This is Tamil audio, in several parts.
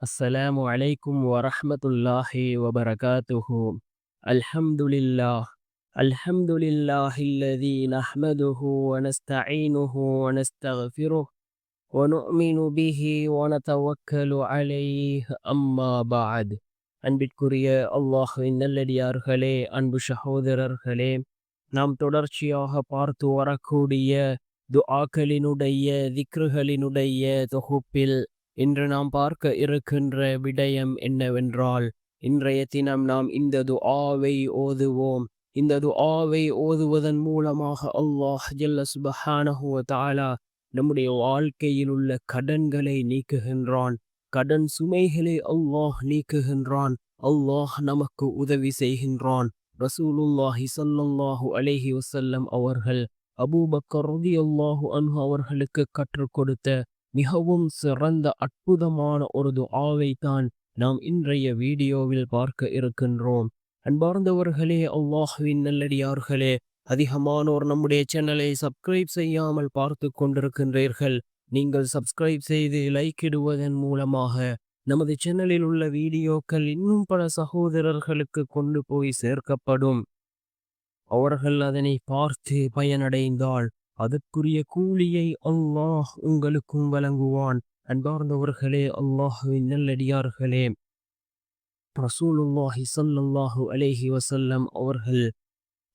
السلام عليكم ورحمة الله وبركاته. الحمد لله. الحمد لله الذي نحمده ونستعينه ونستغفره ونؤمن به ونتوكل عليه أما بعد. அன்பிற்குரிய அல்லாஹ்வின் நல்லடியார்களே, அன்பு சகோதரர்களே, நாம் தொடர்ச்சியாக பார்த்து வரக்கூடிய துஆக்களினுடைய திக்ருகளினுடைய தொகுப்பில் இன்று நாம் பார்க்க இருக்கின்ற விடயம் என்னவென்றால், இன்றைய தினம் நாம் இந்த துஆவை ஓதுவோம். இந்த துஆவை ஓதுவதன் மூலமாக அல்லாஹ் ஜல்ல சுப்ஹானஹு வ தஆலா நம்முடைய வாழ்க்கையில் உள்ள கடன்களை நீக்குகின்றான். கடன் சுமைகளை அல்லாஹ் நீக்குகின்றான். அல்லாஹ் நமக்கு உதவி செய்கின்றான். ரசூலுல்லாஹி ஸல்லல்லாஹு அலைஹி வஸல்லம் அவர்கள் அபூபக்கர் ரலியல்லாஹு அன்ஹு அவர்களுக்கு கற்றுக் கொடுத்த மிகவும் சிறந்த அற்புதமான ஒரு துஆவை தான் நாம் இன்றைய வீடியோவில் பார்க்க இருக்கின்றோம். அன்பார்ந்தவர்களே, அல்லாஹ்வின் நல்லடியார்களே, அதிகமானோர் நம்முடைய சேனலை சப்ஸ்கிரைப் செய்யாமல் பார்த்து கொண்டிருக்கின்றீர்கள். நீங்கள் சப்ஸ்கிரைப் செய்து லைக் இடுவதன் மூலமாக நமது சேனலில் உள்ள வீடியோக்கள் இன்னும் பல சகோதரர்களுக்கு கொண்டு போய் சேர்க்கப்படும். அவர்கள் அதனை பார்த்து பயனடைந்தால் அதற்குரிய கூலியை அல்லாஹ் உங்களுக்கும் வழங்குவான். அன்பார்ந்தவர்களே, அல்லாஹ்வின் நல்லடியார்களே, ரசூலுல்லாஹி ஸல்லல்லாஹு அலைஹி வஸல்லம் அவர்கள்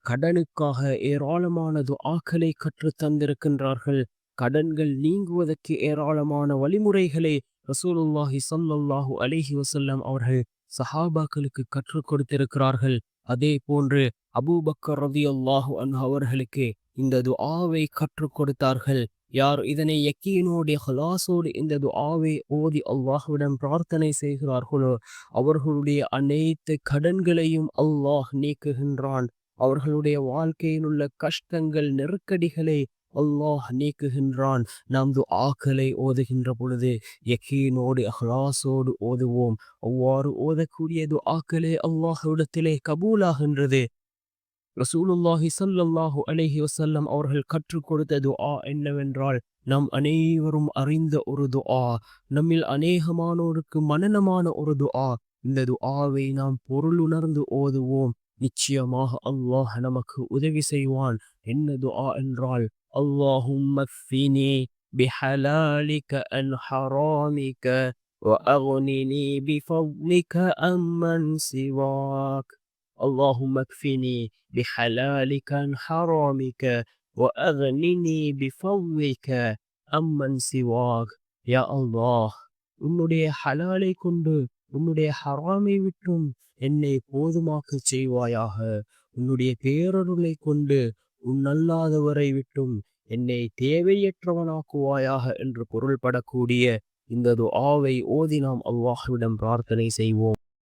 கடனுக்காக ஏராளமான துஆக்களை கற்றுத் தந்திருக்கின்றார்கள். கடன்கள் நீங்குவதற்கு ஏராளமான வழிமுறைகளை ரசூலுல்லாஹி ஸல்லல்லாஹு அலைஹி வஸல்லம் அவர்கள் சஹாபாக்களுக்கு கற்றுக் கொடுத்திருக்கிறார்கள். அதே போன்று அபூபக்கர் ரலியல்லாஹு அன்ஹு அவர்களுக்கு இந்த துஆவை கற்றுக் கொடுத்தார்கள். யார் இதனை யக்கீனோடு இஹ்லாஸோடு இந்த துஆவை ஓதி அல்லாஹ்விடம் பிரார்த்தனை செய்கிறார்களோ அவர்களுடைய அனைத்து கடன்களையும் அல்லாஹ் நீக்குகின்றான். அவர்களுடைய வாழ்க்கையில் உள்ள கஷ்டங்கள் நெருக்கடிகளை அல்லாஹ் நீக்குகின்றான். நாம் துஆக்களை ஓதுகின்ற பொழுது யக்கீனோடு இஹ்லாஸோடு ஓதுவோம். அவ்வாறு ஓதக்கூடிய துஆக்களே அல்லாஹ்விடத்திலே கபூலாகின்றது. ரசூலுல்லாஹி ஸல்லல்லாஹு அலைஹி வஸல்லம் அவர்கள் கற்றுக் கொடுத்த துஆ என்னவென்றால், நாம் அனைவரும் அறிந்த ஒரு துஆ, நம்மில் அநேகமானோருக்கு மனனமான ஒரு துஆ. இந்த துஆவை நாம் பொருளுணர்ந்து ஓதுவோம். நிச்சயமாக அல்லாஹ் நமக்கு உதவி செய்வான். என்ன துஆ என்றால், அல்லாஹும்ம ஃபினி பிஹலாலிக அன் ஹராமிக وأغنني بفضلك عمن سواك. اللهم اكفني بحلالك عن حرامك وأغنني بفضلك عمن سواك. யா அல்லாஹ், உன்னுடைய ஹலாலை கொண்டு உன்னுடைய ஹராமை விட்டும் என்னை போதுமாக்கச் செய்வாயாக. உன்னுடைய பேரருளை கொண்டு உன்னல்லாதவரை விட்டும் என்னை தேவையற்றவனாக்குவாயாக என்று பொருள்படக்கூடிய இந்த துஆவை ஓதி நாம் அல்லாஹ்விடம் பிரார்த்தனை செய்வோம்.